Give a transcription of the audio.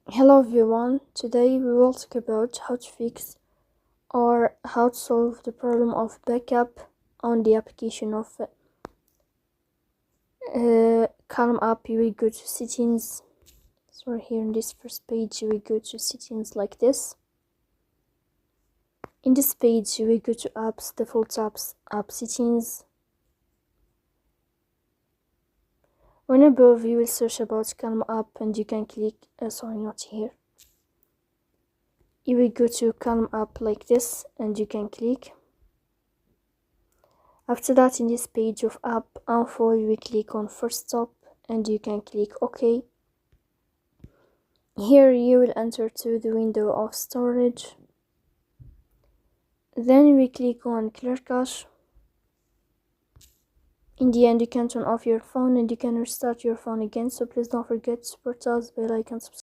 Hello everyone, today we will talk about how to fix or how to solve the problem of backup on the application of Calm app. You will go to settings. So here in this first page you will go to settings like this. In this page you will go to apps, default apps, app settings. When above you will search about Calm app and you can click, not here. You will go to Calm app like this and you can click. After that, in this page of app info, you will click on first stop and you can click OK. Here you will enter to the window of storage. Then you will click on clear cache. In the end, you can turn off your phone and you can restart your phone again. So please don't forget to support us by like and subscribe.